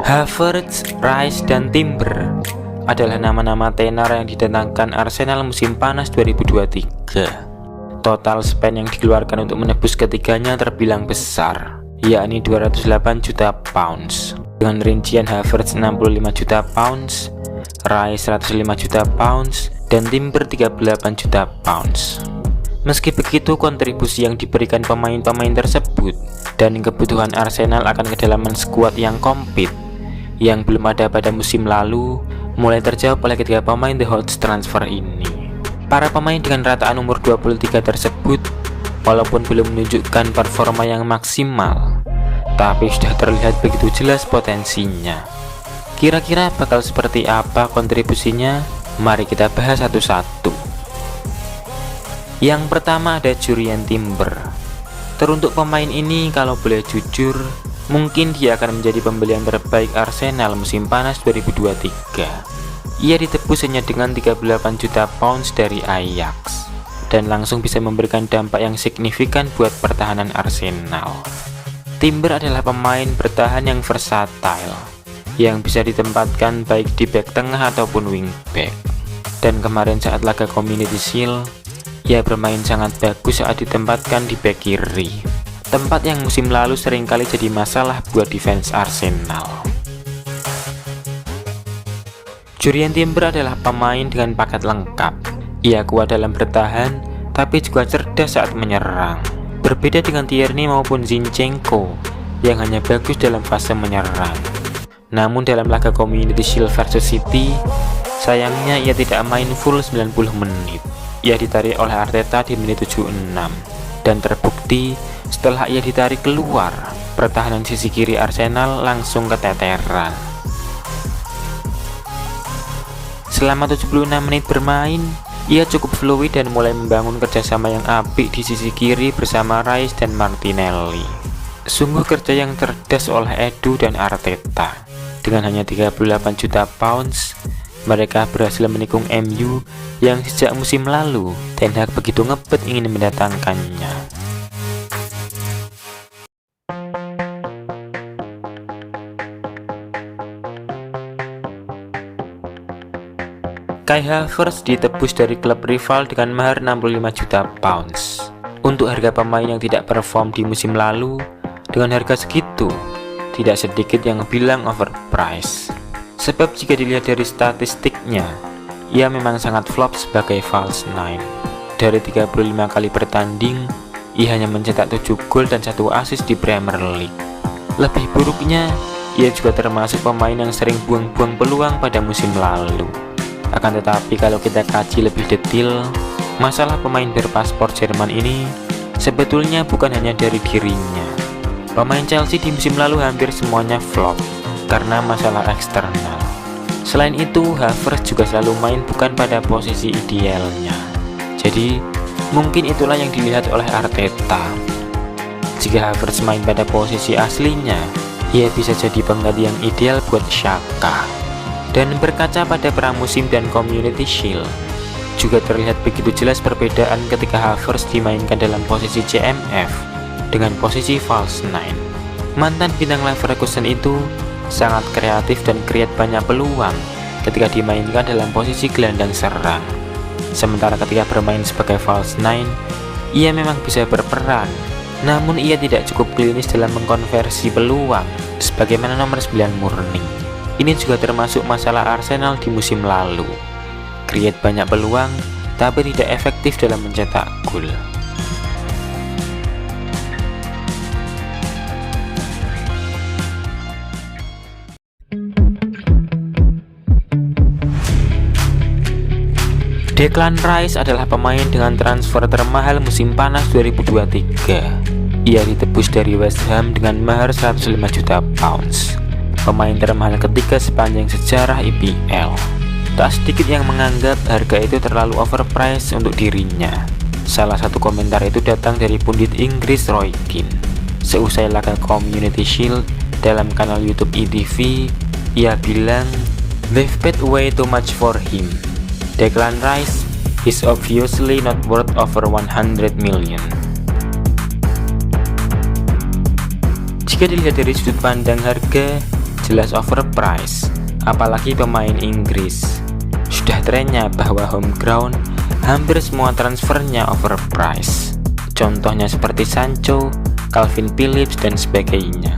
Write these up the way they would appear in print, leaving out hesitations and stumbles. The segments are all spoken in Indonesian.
Havertz, Rice, dan Timber adalah nama-nama tenar yang didatangkan Arsenal musim panas 2023. Total spend yang dikeluarkan untuk menebus ketiganya terbilang besar, yakni 208 juta pounds. Dengan rincian Havertz 65 juta pounds, Rice 105 juta pounds, dan Timber 38 juta pounds. Meski begitu, kontribusi yang diberikan pemain-pemain tersebut dan kebutuhan Arsenal akan kedalaman skuad yang komplit yang belum ada pada musim lalu mulai terjawab oleh ketiga pemain The Hots transfer ini. Para pemain dengan rataan umur 23 tersebut walaupun belum menunjukkan performa yang maksimal, tapi sudah terlihat begitu jelas potensinya. Kira-kira bakal seperti apa kontribusinya? Mari kita bahas satu-satu. Yang pertama ada Jurrien Timber. Teruntuk pemain ini, kalau boleh jujur, mungkin dia akan menjadi pembelian terbaik Arsenal musim panas 2023. Ia ditebus hanya dengan 38 juta pounds dari Ajax dan langsung bisa memberikan dampak yang signifikan buat pertahanan Arsenal. Timber adalah pemain bertahan yang versatile, yang bisa ditempatkan baik di back tengah ataupun wing back. Dan kemarin saat laga Community Shield, ia bermain sangat bagus saat ditempatkan di back kiri, tempat yang musim lalu seringkali jadi masalah buat defense Arsenal. Jurrien Timber adalah pemain dengan paket lengkap. Ia kuat dalam bertahan, tapi juga cerdas saat menyerang. Berbeda dengan Tierney maupun Zinchenko yang hanya bagus dalam fase menyerang. Namun dalam laga Community Shield versus City, sayangnya ia tidak main full 90 menit. Ia ditarik oleh Arteta di menit 76, dan terbukti setelah ia ditarik keluar, pertahanan sisi kiri Arsenal langsung keteteran. Selama 76 menit bermain, ia cukup fluid dan mulai membangun kerjasama yang apik di sisi kiri bersama Rice dan Martinelli. Sungguh kerja yang cerdas oleh Edu dan Arteta. Dengan hanya 38 juta pounds, mereka berhasil menikung MU yang sejak musim lalu Ten Hag begitu ngebet ingin mendatangkannya. Kai Havertz ditebus dari klub rival dengan mahar 65 juta pounds. Untuk harga pemain yang tidak perform di musim lalu, dengan harga segitu, tidak sedikit yang bilang overpriced. Sebab jika dilihat dari statistiknya, ia memang sangat flop sebagai false nine. Dari 35 kali bertanding, ia hanya mencetak 7 gol dan 1 assist di Premier League. Lebih buruknya, ia juga termasuk pemain yang sering buang-buang peluang pada musim lalu. Akan tetapi kalau kita kaji lebih detail, masalah pemain berpaspor Jerman ini sebetulnya bukan hanya dari dirinya. Pemain Chelsea di musim lalu hampir semuanya flop karena masalah eksternal. Selain itu, Havertz juga selalu main bukan pada posisi idealnya. Jadi, mungkin itulah yang dilihat oleh Arteta. Jika Havertz main pada posisi aslinya, ia bisa jadi pengganti yang ideal buat Xhaka. Dan berkaca pada pramusim dan Community Shield, juga terlihat begitu jelas perbedaan ketika Havertz dimainkan dalam posisi CMF dengan posisi false nine. Mantan bintang Leverkusen itu sangat kreatif dan create banyak peluang ketika dimainkan dalam posisi gelandang serang. Sementara ketika bermain sebagai false nine, ia memang bisa berperan, namun ia tidak cukup klinis dalam mengkonversi peluang sebagaimana nomor 9 murni. Ini juga termasuk masalah Arsenal di musim lalu. Create banyak peluang, tapi tidak efektif dalam mencetak gol. Declan Rice adalah pemain dengan transfer termahal musim panas 2023. Ia ditebus dari West Ham dengan mahar 105 juta pounds. Pemain termahal ketiga sepanjang sejarah EPL. Tak sedikit yang menganggap harga itu terlalu overpriced untuk dirinya. Salah satu komentar itu datang dari pundit Inggris Roy Keane. Seusai laga Community Shield dalam kanal YouTube ETV, ia bilang, "They've paid way too much for him. Declan Rice is obviously not worth over 100 million." Jika dilihat dari sudut pandang harga, jelas overpriced, apalagi pemain Inggris. Sudah trennya bahwa home ground hampir semua transfernya overpriced. Contohnya seperti Sancho, Calvin Phillips, dan sebagainya.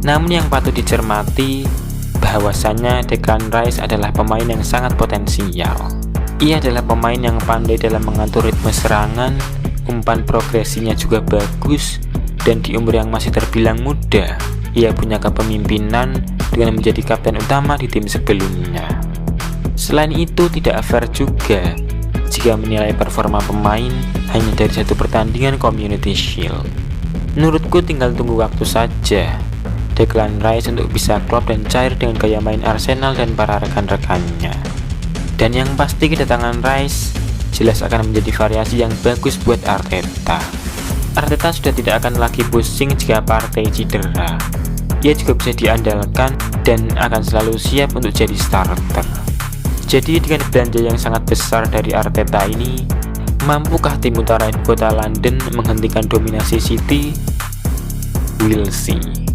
Namun yang patut dicermati bahwasannya Declan Rice adalah pemain yang sangat potensial. Ia adalah pemain yang pandai dalam mengatur ritme serangan, umpan progresinya juga bagus, dan di umur yang masih terbilang muda, ia punya kepemimpinan dengan menjadi kapten utama di tim sebelumnya. Selain itu, tidak fair juga jika menilai performa pemain hanya dari satu pertandingan Community Shield. Menurutku tinggal tunggu waktu saja Declan Rice untuk bisa klop dan cair dengan gaya main Arsenal dan para rekan-rekannya. Dan yang pasti kedatangan Rice jelas akan menjadi variasi yang bagus buat Arteta. Arteta sudah tidak akan lagi pusing jika Partey cedera. Ia juga bisa diandalkan dan akan selalu siap untuk jadi starter. Jadi dengan belanja yang sangat besar dari Arteta ini, mampukah tim utara ibu kota London menghentikan dominasi City? We'll see.